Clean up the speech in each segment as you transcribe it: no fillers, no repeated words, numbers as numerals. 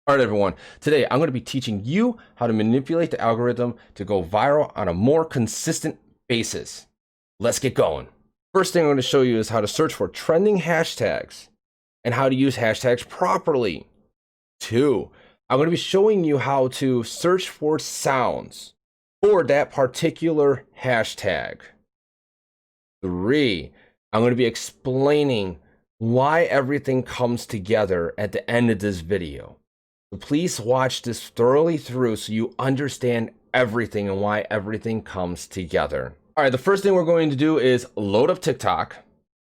All right, everyone. Today, I'm going to be teaching you how to manipulate the algorithm to go viral on a more consistent basis. Let's get going. First thing I'm going to show you is how to search for trending hashtags and how to use hashtags properly. 2, I'm going to be showing you how to search for sounds for that particular hashtag. 3, I'm going to be explaining why everything comes together at the end of this video. Please watch this thoroughly through so you understand everything and why everything comes together. All right, the first thing we're going to do is load up TikTok.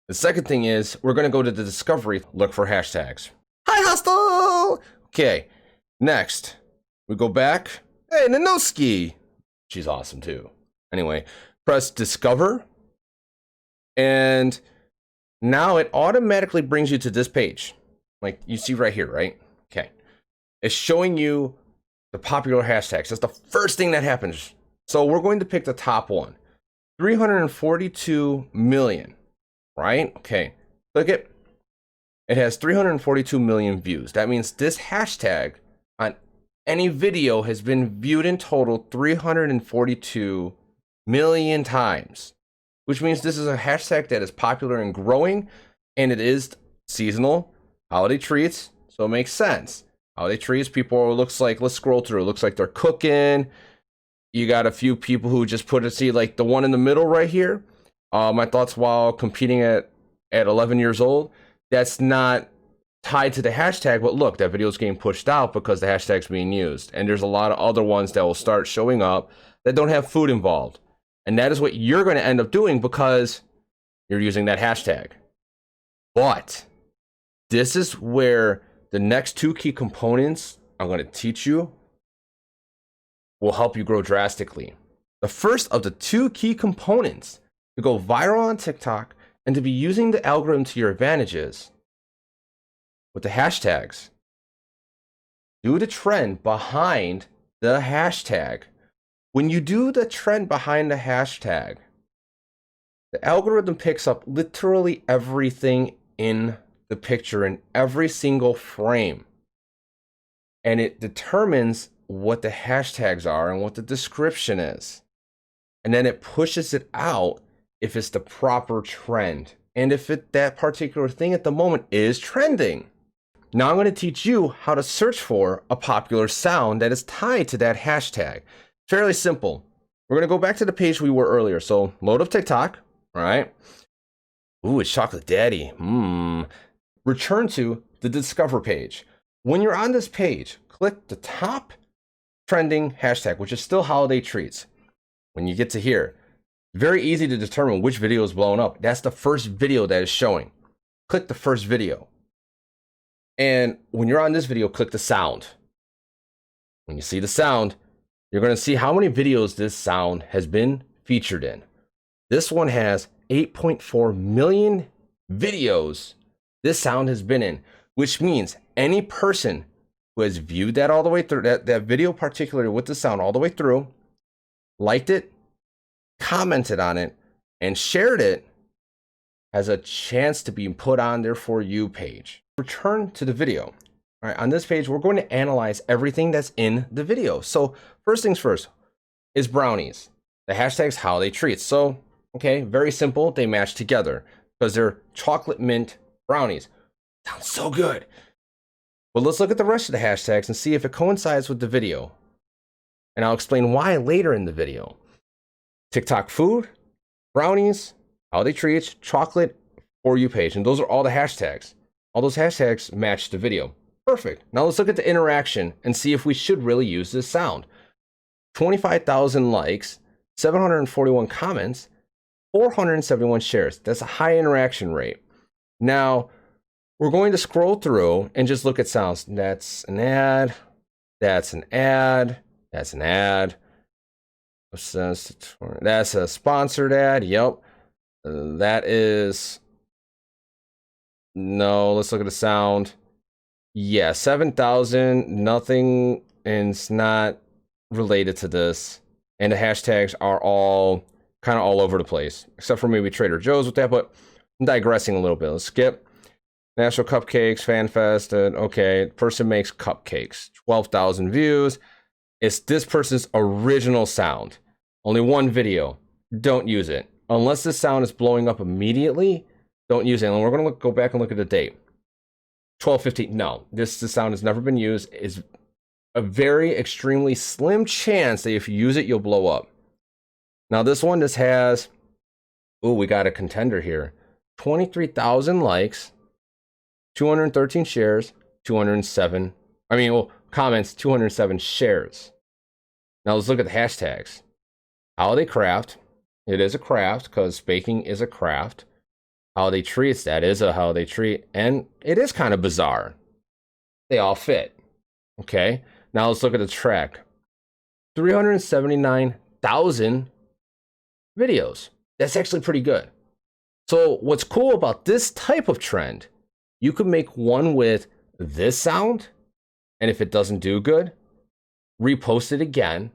The second thing is we're going to go to the discovery, look for hashtags. Hi, hostile! Okay, next, we go back. Hey, Nanoski! She's awesome too. Anyway, press discover. And now it automatically brings you to this page. Like you see right here, right? Okay. It's showing you the popular hashtags. That's the first thing that happens. So we're going to pick the top one. 342 million, right? Okay, click it. It has 342 million views. That means this hashtag on any video has been viewed in total 342 million times, which means this is a hashtag that is popular and growing, and it is seasonal, holiday treats, so it makes sense. Holiday treats, people, looks like, let's scroll through, it looks like they're cooking. You got a few people who just put it, see, like the one in the middle right here, my thoughts while competing at 11 years old, that's not tied to the hashtag, but look, that video is getting pushed out because the hashtag's being used. And there's a lot of other ones that will start showing up that don't have food involved. And that is what you're going to end up doing because you're using that hashtag. But this is where the next 2 key components I'm going to teach you will help you grow drastically. The first of the 2 key components to go viral on TikTok and to be using the algorithm to your advantages with the hashtags. Do the trend behind the hashtag. When you do the trend behind the hashtag, the algorithm picks up literally everything in the picture in every single frame. And it determines what the hashtags are and what the description is. And then it pushes it out if it's the proper trend. And if that particular thing at the moment is trending. Now I'm going to teach you how to search for a popular sound that is tied to that hashtag. Fairly simple. We're going to go back to the page we were earlier. So load up TikTok, all right? Ooh, it's Chocolate Daddy. Return to the Discover page. When you're on this page, click the top trending hashtag, which is still holiday treats. When you get to here, very easy to determine which video is blowing up. That's the first video that is showing. Click the first video. And when you're on this video, click the sound. When you see the sound, you're going to see how many videos this sound has been featured in. This one has 8.4 million videos this sound has been in, which means any person who has viewed that all the way through, that video particularly with the sound all the way through, liked it, commented on it, and shared it, has a chance to be put on their For You page. Return to the video. All right, on this page, we're going to analyze everything that's in the video. So first things first is brownies. The hashtag's holiday treats. So, okay, very simple. They match together because they're chocolate mint brownies. Sounds so good. But let's look at the rest of the hashtags and see if it coincides with the video. And I'll explain why later in the video. TikTok food, brownies, holiday treats, chocolate, For You page. And those are all the hashtags. All those hashtags match the video. Perfect. Now let's look at the interaction and see if we should really use this sound. 25,000 likes, 741 comments, 471 shares. That's a high interaction rate. Now, we're going to scroll through and just look at sounds. That's an ad. That's an ad. That's an ad. That's a sponsored ad. Yep. That is... No, let's look at the sound. Yeah, 7,000. Nothing, and it's not related to this. And the hashtags are all kind of all over the place, except for maybe Trader Joe's with that, but I'm digressing a little bit. Let's skip. National Cupcakes, FanFest, and okay, person makes cupcakes, 12,000 views. It's this person's original sound. Only one video. Don't use it. Unless this sound is blowing up immediately, don't use it. And we're going to go back and look at the date. 12/15. No, this sound has never been used. It's a very extremely slim chance that if you use it, you'll blow up. Now this one, this has, oh, we got a contender here. 23,000 likes, 213 shares, 207. Comments, 207 shares. Now let's look at the hashtags. Holiday craft. It is a craft because baking is a craft. Holiday treats, that is a holiday treat. And it is kind of bizarre. They all fit. Okay. Now let's look at the track. 379,000 videos. That's actually pretty good. So what's cool about this type of trend, you could make one with this sound, and if it doesn't do good, repost it again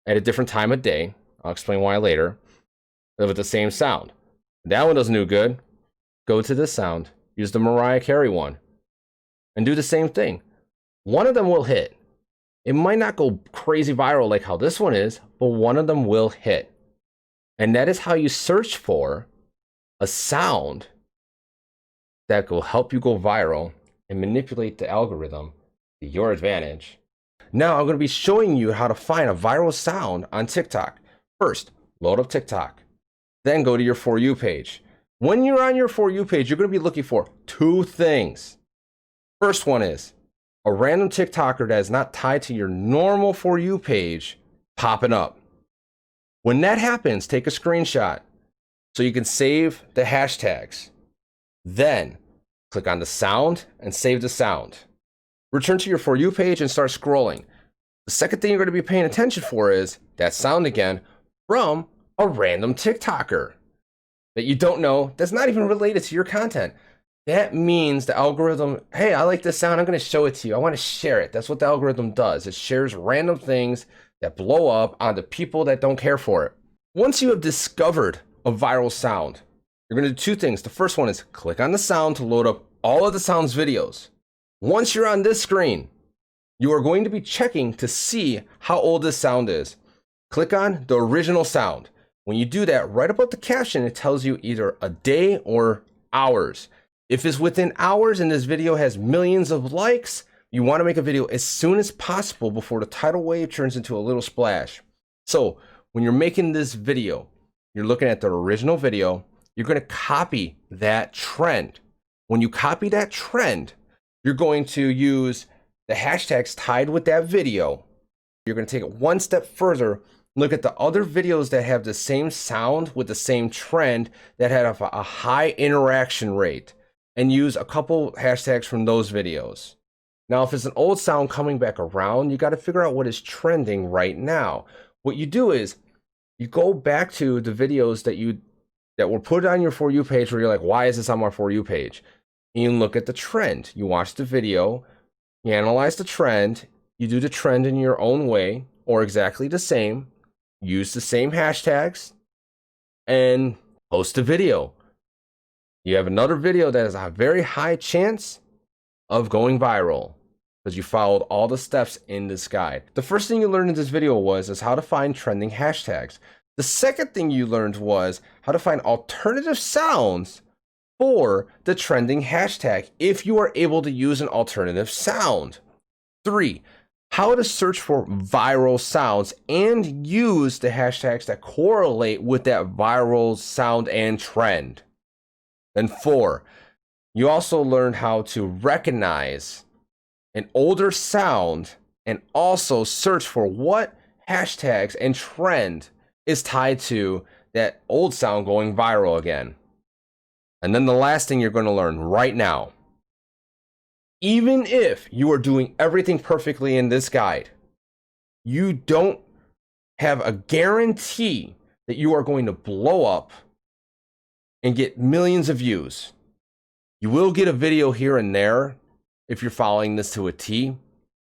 at a different time of day. I'll explain why later. With the same sound. That one doesn't do good. Go to this sound. Use the Mariah Carey one. And do the same thing. One of them will hit. It might not go crazy viral like how this one is, but one of them will hit. And that is how you search for a sound that will help you go viral and manipulate the algorithm to your advantage. Now I'm going to be showing you how to find a viral sound on TikTok. First, load up TikTok. Then go to your For You page. When you're on your For You page, you're going to be looking for two things. First one is a random TikToker that is not tied to your normal For You page popping up. When that happens, take a screenshot so you can save the hashtags. Then click on the sound and save the sound. Return to your For You page and start scrolling. The second thing you're going to be paying attention for is that sound again from a random TikToker that you don't know, that's not even related to your content. That means the algorithm, hey, I like this sound, I'm going to show it to you. I want to share it. That's what the algorithm does. It shares random things that blow up onto people that don't care for it. Once you have discovered a viral sound, you're going to do two things. The first one is click on the sound to load up all of the sound's videos. Once you're on this screen, you are going to be checking to see how old this sound is. Click on the original sound. When you do that, right above the caption, it tells you either a day or hours. If it's within hours and this video has millions of likes, you want to make a video as soon as possible before the tidal wave turns into a little splash. So when you're making this video, you're looking at the original video, you're going to copy that trend. When you copy that trend, you're going to use the hashtags tied with that video. You're going to take it one step further. Look at the other videos that have the same sound with the same trend that have a high interaction rate and use a couple hashtags from those videos. Now, if it's an old sound coming back around, you got to figure out what is trending right now. What you do is you go back to the videos that were put on your For You page where you're like, why is this on my For You page? And you look at the trend. You watch the video, you analyze the trend, you do the trend in your own way or exactly the same. Use the same hashtags and post a video. You have another video that has a very high chance of going viral because you followed all the steps in this guide. The first thing you learned in this video is how to find trending hashtags. The second thing you learned was how to find alternative sounds for the trending hashtag if you are able to use an alternative sound. 3, how to search for viral sounds and use the hashtags that correlate with that viral sound and trend. Then 4, you also learned how to recognize an older sound and also search for what hashtags and trend is tied to that old sound going viral again. And then the last thing you're going to learn right now, even if you are doing everything perfectly in this guide, you don't have a guarantee that you are going to blow up and get millions of views. You will get a video here and there if you're following this to a T,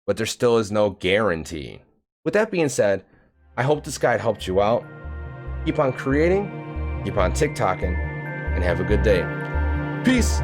but there still is no guarantee. With that being said, I hope this guide helped you out. Keep on creating, keep on TikToking, and have a good day. Peace.